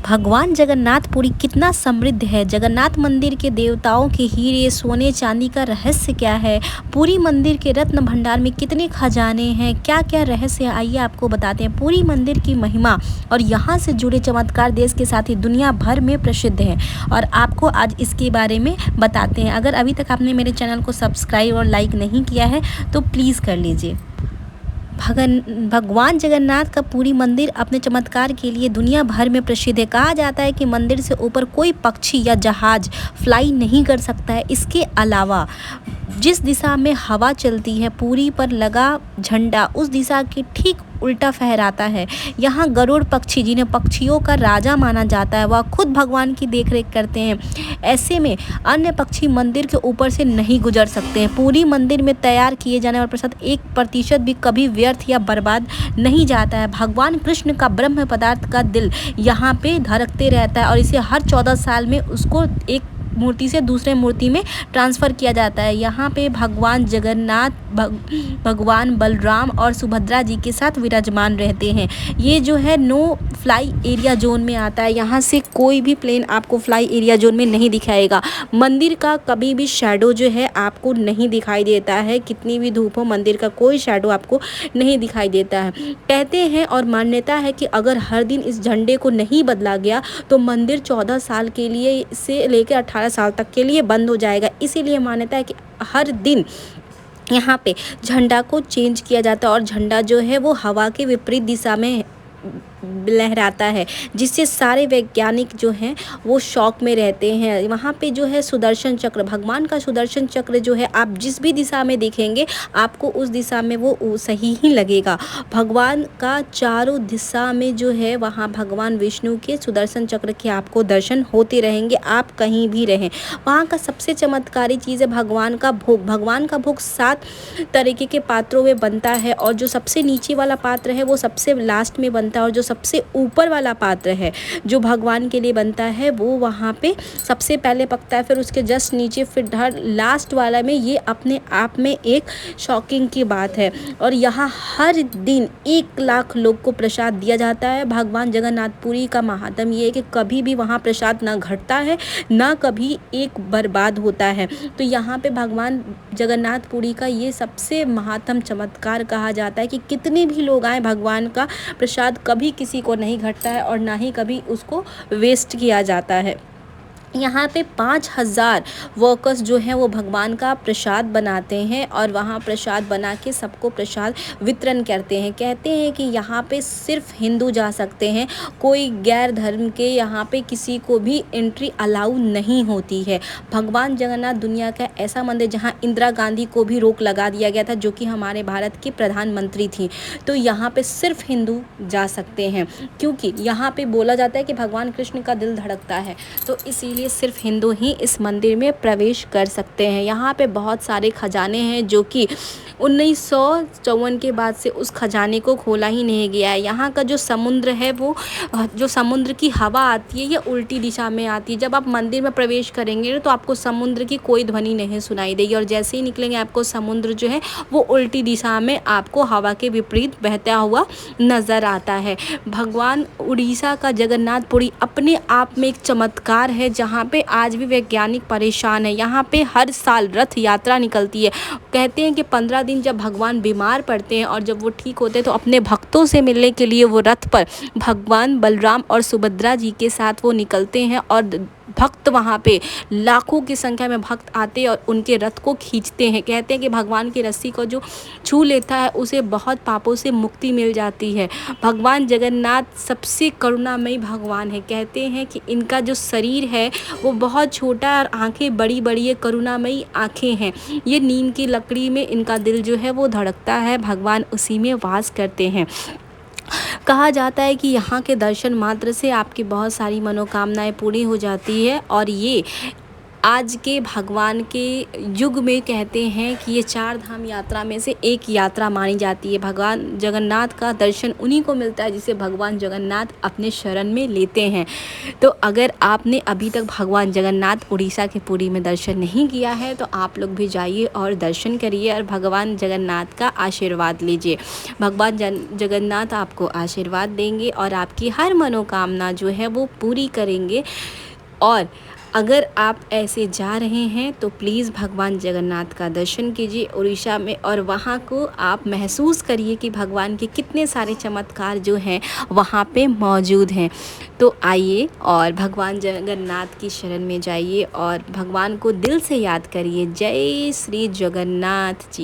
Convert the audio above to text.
भगवान जगन्नाथपुरी कितना समृद्ध है। जगन्नाथ मंदिर के देवताओं के हीरे सोने चांदी का रहस्य क्या है। पूरी मंदिर के रत्न भंडार में कितने खजाने हैं, क्या क्या रहस्य है, आइए आपको बताते हैं। पूरी मंदिर की महिमा और यहाँ से जुड़े चमत्कार देश के साथ ही दुनिया भर में प्रसिद्ध है और आपको आज इसके बारे में बताते हैं। अगर अभी तक आपने मेरे चैनल को सब्सक्राइब और लाइक नहीं किया है तो प्लीज़ कर लीजिए। भगवान जगन्नाथ का पूरी मंदिर अपने चमत्कार के लिए दुनिया भर में प्रसिद्ध है। कहा जाता है कि मंदिर से ऊपर कोई पक्षी या जहाज फ्लाई नहीं कर सकता है। इसके अलावा जिस दिशा में हवा चलती है, पूरी पर लगा झंडा उस दिशा के ठीक उल्टा फहराता है। यहाँ गरुड़ पक्षी, जिन्हें पक्षियों का राजा माना जाता है, वह खुद भगवान की देखरेख करते हैं। ऐसे में अन्य पक्षी मंदिर के ऊपर से नहीं गुजर सकते हैं। पूरी मंदिर में तैयार किए जाने वाला प्रसाद 1% भी कभी व्यर्थ या बर्बाद नहीं जाता है। भगवान कृष्ण का ब्रह्म पदार्थ का दिल यहाँ पे धड़कते रहता है और इसे हर 14 साल में उसको एक मूर्ति से दूसरे मूर्ति में ट्रांसफ़र किया जाता है। यहाँ पे भगवान जगन्नाथ भगवान बलराम और सुभद्रा जी के साथ विराजमान रहते हैं। ये जो है नो फ्लाई एरिया जोन में आता है। यहाँ से कोई भी प्लेन आपको फ्लाई एरिया जोन में नहीं दिखाएगा। मंदिर का कभी भी शैडो जो है आपको नहीं दिखाई देता है। कितनी भी धूप हो, मंदिर का कोई शैडो आपको नहीं दिखाई देता है। कहते हैं और मान्यता है कि अगर हर दिन इस झंडे को नहीं बदला गया तो मंदिर 14 साल के लिए से लेकर 18 साल तक के लिए बंद हो जाएगा। इसीलिए मान्यता है कि हर दिन यहाँ पे झंडा को चेंज किया जाता है और झंडा जो है वो हवा के विपरीत दिशा में लहराता है, जिससे सारे वैज्ञानिक जो हैं वो शॉक में रहते हैं। वहाँ पे जो है सुदर्शन चक्र, भगवान का सुदर्शन चक्र जो है आप जिस भी दिशा में देखेंगे आपको उस दिशा में वो सही ही लगेगा। भगवान का चारों दिशा में जो है वहाँ भगवान विष्णु के सुदर्शन चक्र के आपको दर्शन होते रहेंगे, आप कहीं भी रहें। वहाँ का सबसे चमत्कारी चीज़ है भगवान का भोग। भगवान का भोग 7 तरीके के पात्रों में बनता है और जो सबसे नीचे वाला पात्र है वो सबसे लास्ट में बनता है और जो सबसे ऊपर वाला पात्र है जो भगवान के लिए बनता है वो वहाँ पे सबसे पहले पकता है, फिर उसके जस्ट नीचे, फिर हर लास्ट वाला में। ये अपने आप में एक शॉकिंग की बात है और यहाँ हर दिन 1 लाख लोग को प्रसाद दिया जाता है। भगवान जगन्नाथपुरी का महात्म ये है कि कभी भी वहाँ प्रसाद ना घटता है ना कभी एक बर्बाद होता है। तो यहाँ पे भगवान जगन्नाथपुरी का ये सबसे महात्म चमत्कार कहा जाता है कि कितने भी लोग आए, भगवान का प्रसाद कभी किसी को नहीं घटता है और ना ही कभी उसको वेस्ट किया जाता है। यहाँ पे 5000 वर्कर्स जो हैं वो भगवान का प्रसाद बनाते हैं और वहाँ प्रसाद बना के सबको प्रसाद वितरण करते हैं। कहते हैं कि यहाँ पे सिर्फ हिंदू जा सकते हैं, कोई गैर धर्म के यहाँ पे किसी को भी एंट्री अलाउ नहीं होती है। भगवान जगन्नाथ दुनिया का ऐसा मंदिर जहाँ इंदिरा गांधी को भी रोक लगा दिया गया था, जो कि हमारे भारत की प्रधानमंत्री थी। तो यहाँ पे सिर्फ हिंदू जा सकते हैं क्योंकि यहाँ पे बोला जाता है कि भगवान कृष्ण का दिल धड़कता है, तो इसीलिए सिर्फ हिंदू ही इस मंदिर में प्रवेश कर सकते हैं। यहाँ पे बहुत सारे खजाने हैं जो कि 1954 के बाद से उस खजाने को खोला ही नहीं गया है। यहाँ का जो समुद्र है वो जो समुद्र की हवा आती है ये उल्टी दिशा में आती है। जब आप मंदिर में प्रवेश करेंगे तो आपको समुद्र की कोई ध्वनि नहीं सुनाई देगी और जैसे ही निकलेंगे आपको समुद्र जो है वो उल्टी दिशा में आपको हवा के विपरीत बहता हुआ नज़र आता है। भगवान उड़ीसा का जगन्नाथपुरी अपने आप में एक चमत्कार है जहाँ पे आज भी वैज्ञानिक परेशान है। यहाँ पे हर साल रथ यात्रा निकलती है। कहते हैं कि 15 दिन जब भगवान बीमार पड़ते हैं और जब वो ठीक होते हैं तो अपने भक्तों से मिलने के लिए वो रथ पर भगवान बलराम और सुभद्रा जी के साथ वो निकलते हैं और भक्त वहाँ पे लाखों की संख्या में भक्त आते हैं और उनके रथ को खींचते हैं। कहते हैं कि भगवान की रस्सी को जो छू लेता है उसे बहुत पापों से मुक्ति मिल जाती है। भगवान जगन्नाथ सबसे करुणामयी भगवान है। कहते हैं कि इनका जो शरीर है वो बहुत छोटा है और आंखें बड़ी बड़ी है, करुणामयी आंखें हैं। ये नीम की लकड़ी में इनका दिल जो है वो धड़कता है, भगवान उसी में वास करते हैं। कहा जाता है कि यहाँ के दर्शन मात्र से आपकी बहुत सारी मनोकामनाएं पूरी हो जाती है और ये आज के भगवान के युग में कहते हैं कि ये 4 धाम यात्रा में से एक यात्रा मानी जाती है। भगवान जगन्नाथ का दर्शन उन्हीं को मिलता है जिसे भगवान जगन्नाथ अपने शरण में लेते हैं। तो अगर आपने अभी तक भगवान जगन्नाथ उड़ीसा के पुरी में दर्शन नहीं किया है तो आप लोग भी जाइए और दर्शन करिए और भगवान जगन्नाथ का आशीर्वाद लीजिए। भगवान जगन्नाथ आपको आशीर्वाद देंगे और आपकी हर मनोकामना जो है वो पूरी करेंगे। और अगर आप ऐसे जा रहे हैं तो प्लीज़ भगवान जगन्नाथ का दर्शन कीजिए उड़ीसा में, और वहाँ को आप महसूस करिए कि भगवान के कितने सारे चमत्कार जो हैं वहाँ पे मौजूद हैं। तो आइए और भगवान जगन्नाथ की शरण में जाइए और भगवान को दिल से याद करिए। जय श्री जगन्नाथ जी।